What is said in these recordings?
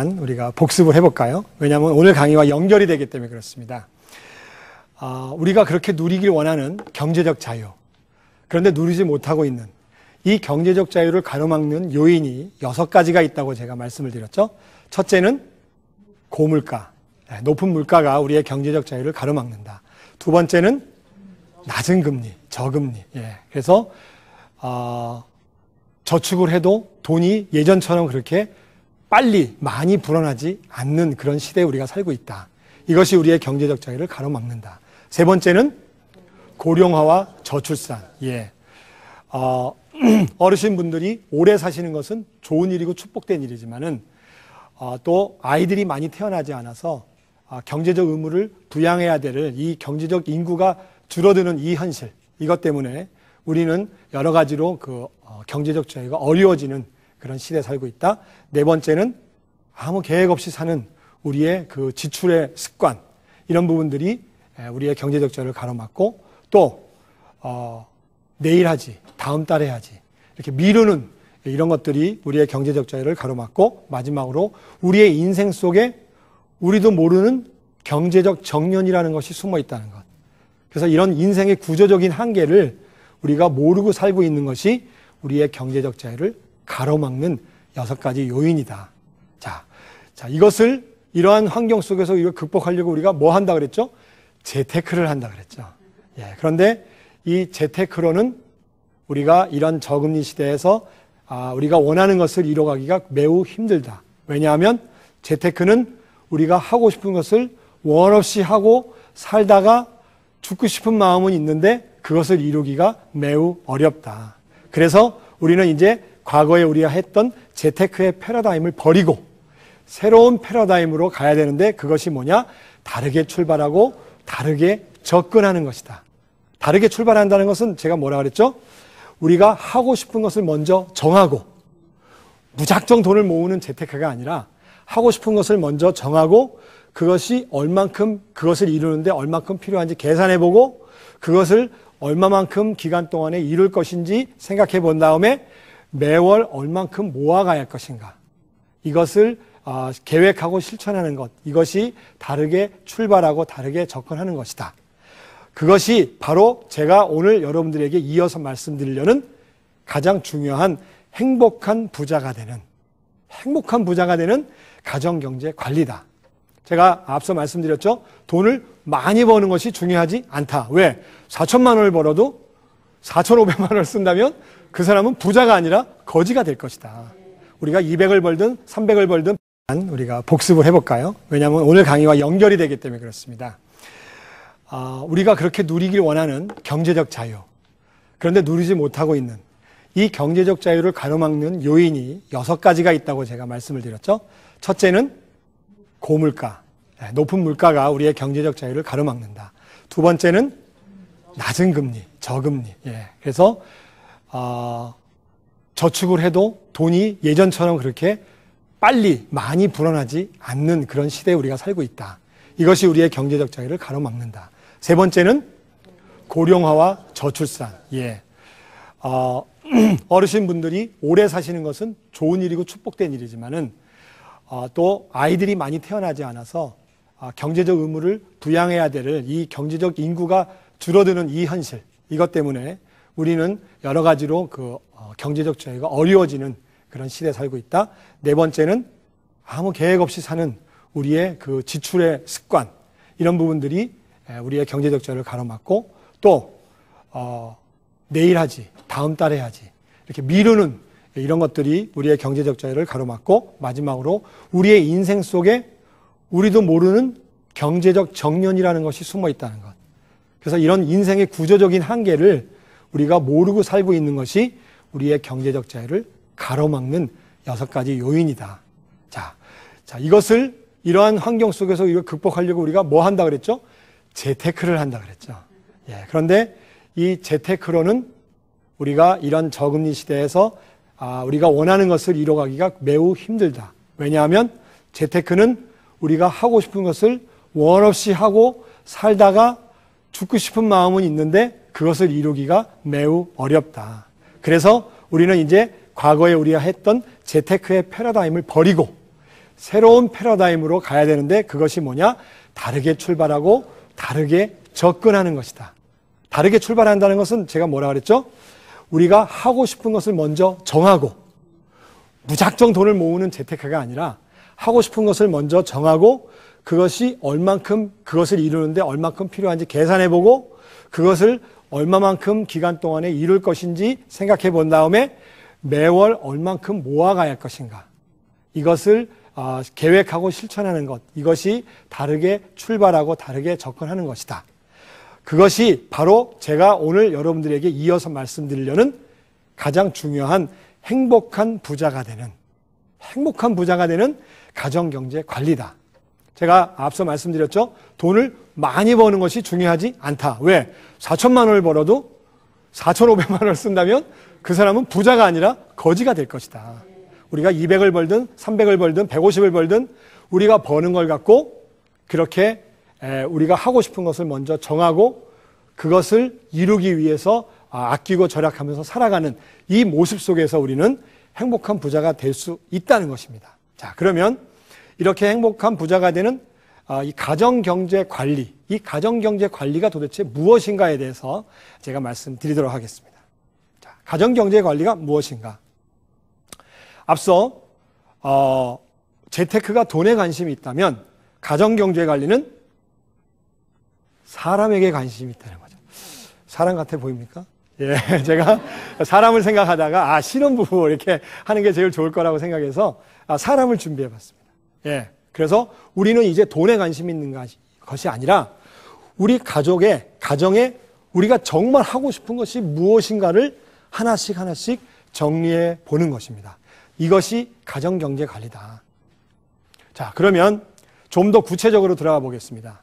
우리가 복습을 해볼까요? 왜냐하면 오늘 강의와 연결이 되기 때문에 그렇습니다. 우리가 그렇게 누리길 원하는 경제적 자유, 그런데 누리지 못하고 있는 이 경제적 자유를 가로막는 요인이 6가지가 있다고 제가 말씀을 드렸죠. 첫째는 고물가, 높은 물가가 우리의 경제적 자유를 가로막는다. 두 번째는 낮은 금리, 저금리. 그래서 저축을 해도 돈이 예전처럼 그렇게 빨리 많이 불어나지 않는 그런 시대에 우리가 살고 있다. 이것이 우리의 경제적 자유를 가로막는다. 세 번째는 고령화와 저출산. 어르신분들이 오래 사시는 것은 좋은 일이고 축복된 일이지만은 또 아이들이 많이 태어나지 않아서 경제적 의무를 부양해야 될 이 경제적 인구가 줄어드는 이 현실, 이것 때문에 우리는 여러 가지로 경제적 자유가 어려워지는 그런 시대에 살고 있다. 네 번째는 아무 계획 없이 사는 우리의 그 지출의 습관, 이런 부분들이 우리의 경제적 자유를 가로막고, 또 내일 하지, 다음 달에 하지, 이렇게 미루는 이런 것들이 우리의 경제적 자유를 가로막고, 마지막으로 우리의 인생 속에 우리도 모르는 경제적 정년이라는 것이 숨어 있다는 것. 그래서 이런 인생의 구조적인 한계를 우리가 모르고 살고 있는 것이 우리의 경제적 자유를 가로막는 6가지 요인이다. 자, 이것을 이러한 환경 속에서 이걸 극복하려고 우리가 뭐 한다 그랬죠? 재테크를 한다 그랬죠. 그런데 이 재테크로는 우리가 이런 저금리 시대에서 우리가 원하는 것을 이뤄가기가 매우 힘들다. 왜냐하면 재테크는 우리가 하고 싶은 것을 원 없이 하고 살다가 죽고 싶은 마음은 있는데 그것을 이루기가 매우 어렵다. 그래서 우리는 이제 과거에 우리가 했던 재테크의 패러다임을 버리고 새로운 패러다임으로 가야 되는데, 그것이 뭐냐? 다르게 출발하고 다르게 접근하는 것이다. 다르게 출발한다는 것은 제가 뭐라 그랬죠? 우리가 하고 싶은 것을 먼저 정하고, 무작정 돈을 모으는 재테크가 아니라 하고 싶은 것을 먼저 정하고 그것이 얼만큼, 그것을 이루는데 얼만큼 필요한지 계산해보고 그것을 얼마만큼 기간 동안에 이룰 것인지 생각해 본 다음에 매월 얼만큼 모아가야 할 것인가, 이것을 계획하고 실천하는 것, 이것이 다르게 출발하고 다르게 접근하는 것이다. 그것이 바로 제가 오늘 여러분들에게 이어서 말씀드리려는 가장 중요한 행복한 부자가 되는 가정경제 관리다. 제가 앞서 말씀드렸죠. 돈을 많이 버는 것이 중요하지 않다. 왜? 4천만 원을 벌어도 4,500만 원을 쓴다면 그 사람은 부자가 아니라 거지가 될 것이다. 우리가 200을 벌든 300을 벌든 우리가 복습을 해볼까요? 왜냐하면 오늘 강의와 연결이 되기 때문에 그렇습니다. 우리가 그렇게 누리길 원하는 경제적 자유, 그런데 누리지 못하고 있는 이 경제적 자유를 가로막는 요인이 6가지가 있다고 제가 말씀을 드렸죠. 첫째는 고물가, 높은 물가가 우리의 경제적 자유를 가로막는다. 두 번째는 낮은 금리, 저금리. 그래서 저축을 해도 돈이 예전처럼 그렇게 빨리 많이 불어나지 않는 그런 시대에 우리가 살고 있다. 이것이 우리의 경제적 자유를 가로막는다. 세 번째는 고령화와 저출산. 어르신분들이 오래 사시는 것은 좋은 일이고 축복된 일이지만은 또 아이들이 많이 태어나지 않아서 경제적 의무를 부양해야 될 이 경제적 인구가 줄어드는 이 현실, 이것 때문에 우리는 여러 가지로 경제적 자유가 어려워지는 그런 시대에 살고 있다. 네 번째는 아무 계획 없이 사는 우리의 그 지출의 습관, 이런 부분들이 우리의 경제적 자유를 가로막고, 또 내일 하지, 다음 달에 하지, 이렇게 미루는 이런 것들이 우리의 경제적 자유를 가로막고, 마지막으로 우리의 인생 속에 우리도 모르는 경제적 정년이라는 것이 숨어 있다는 것. 그래서 이런 인생의 구조적인 한계를 우리가 모르고 살고 있는 것이 우리의 경제적 자유를 가로막는 6가지 요인이다. 자, 이것을 이러한 환경 속에서 이걸 극복하려고 우리가 뭐 한다 그랬죠? 재테크를 한다 그랬죠. 그런데 이 재테크로는 우리가 이런 저금리 시대에서 우리가 원하는 것을 이뤄가기가 매우 힘들다. 왜냐하면 재테크는 우리가 하고 싶은 것을 원 없이 하고 살다가 죽고 싶은 마음은 있는데 그것을 이루기가 매우 어렵다. 그래서 우리는 이제 과거에 우리가 했던 재테크의 패러다임을 버리고 새로운 패러다임으로 가야 되는데 그것이 뭐냐? 다르게 출발하고 다르게 접근하는 것이다. 다르게 출발한다는 것은 제가 뭐라 그랬죠? 우리가 하고 싶은 것을 먼저 정하고 무작정 돈을 모으는 재테크가 아니라 하고 싶은 것을 먼저 정하고 그것이 얼만큼 그것을 이루는데 얼만큼 필요한지 계산해보고 그것을 얼마만큼 기간 동안에 이룰 것인지 생각해 본 다음에 매월 얼만큼 모아가야 할 것인가. 이것을 계획하고 실천하는 것. 이것이 다르게 출발하고 다르게 접근하는 것이다. 그것이 바로 제가 오늘 여러분들에게 이어서 말씀드리려는 가장 중요한 행복한 부자가 되는 가정경제 관리다. 제가 앞서 말씀드렸죠. 돈을 많이 버는 것이 중요하지 않다. 왜? 4천만 원을 벌어도 4,500만 원을 쓴다면 그 사람은 부자가 아니라 거지가 될 것이다. 우리가 200을 벌든 300을 벌든 150을 벌든 우리가 버는 걸 갖고 그렇게 우리가 하고 싶은 것을 먼저 정하고 그것을 이루기 위해서 아끼고 절약하면서 살아가는 이 모습 속에서 우리는 행복한 부자가 될 수 있다는 것입니다. 자, 그러면 이렇게 행복한 부자가 되는 이 가정경제 관리, 이 가정경제 관리가 도대체 무엇인가에 대해서 제가 말씀드리도록 하겠습니다. 자, 가정경제 관리가 무엇인가? 앞서 재테크가 돈에 관심이 있다면 가정경제 관리는 사람에게 관심이 있다는 거죠. 사람 같아 보입니까? 예, 제가 사람을 생각하다가 신혼부부 이렇게 하는 게 제일 좋을 거라고 생각해서 사람을 준비해 봤습니다. 예, 그래서 우리는 이제 돈에 관심이 있는 것이 아니라 우리 가정에 우리가 정말 하고 싶은 것이 무엇인가를 하나씩 정리해 보는 것입니다. 이것이 가정경제 관리다. 자, 그러면 좀 더 구체적으로 들어가 보겠습니다.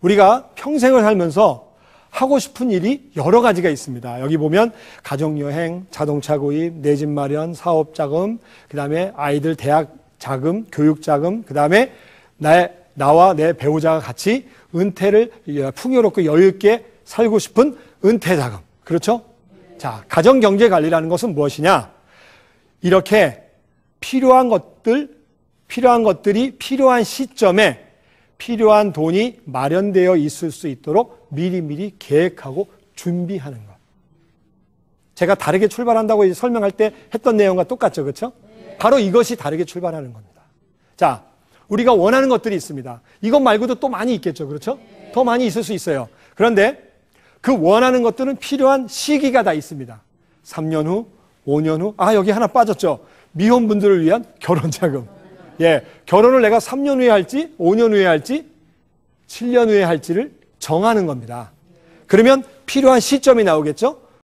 우리가 평생을 살면서 하고 싶은 일이 여러 가지가 있습니다. 여기 보면 가족여행, 자동차 구입, 내 집 마련, 사업자금, 그 다음에 아이들 대학 자금, 교육자금, 그 다음에 나와 내 배우자가 같이 은퇴를 풍요롭고 여유있게 살고 싶은 은퇴자금. 그렇죠? 자, 가정경제관리라는 것은 무엇이냐? 이렇게 필요한 것들이 필요한 시점에 필요한 돈이 마련되어 있을 수 있도록 미리미리 계획하고 준비하는 것. 제가 다르게 출발한다고 설명할 때 했던 내용과 똑같죠, 그렇죠? 바로 이것이 다르게 출발하는 겁니다. 자, 우리가 원하는 것들이 있습니다. 이것 말고도 또 많이 있겠죠, 그렇죠? 더 많이 있을 수 있어요. 그런데 그 원하는 것들은 필요한 시기가 다 있습니다. 3년 후, 5년 후, 여기 하나 빠졌죠. 미혼분들을 위한 결혼자금. 예, 결혼을 내가 3년 후에 할지, 5년 후에 할지, 7년 후에 할지를 정하는 겁니다. 그러면 필요한 시점이 나오겠죠?